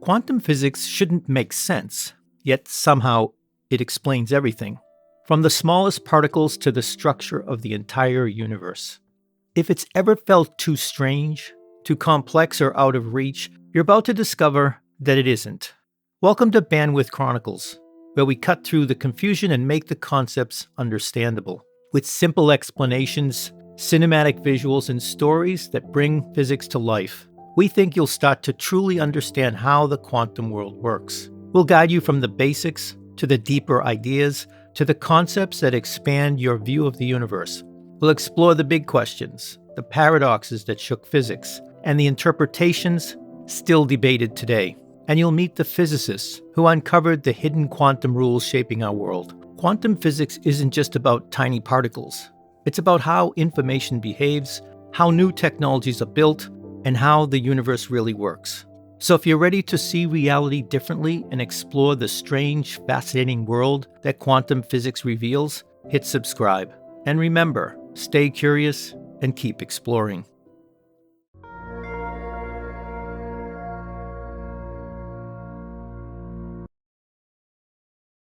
Quantum physics shouldn't make sense, yet somehow it explains everything, from the smallest particles to the structure of the entire universe. If it's ever felt too strange, too complex, or out of reach, you're about to discover that it isn't. Welcome to Bandwidth Chronicles, where we cut through the confusion and make the concepts understandable. With simple explanations, cinematic visuals, and stories that bring physics to life, we think you'll start to truly understand how the quantum world works. We'll guide you from the basics to the deeper ideas to the concepts that expand your view of the universe. We'll explore the big questions, the paradoxes that shook physics, and the interpretations still debated today. And you'll meet the physicists who uncovered the hidden quantum rules shaping our world. Quantum physics isn't just about tiny particles. It's about how information behaves, how new technologies are built, and how the universe really works. So if you're ready to see reality differently and explore the strange, fascinating world that quantum physics reveals, hit subscribe. And remember, stay curious and keep exploring.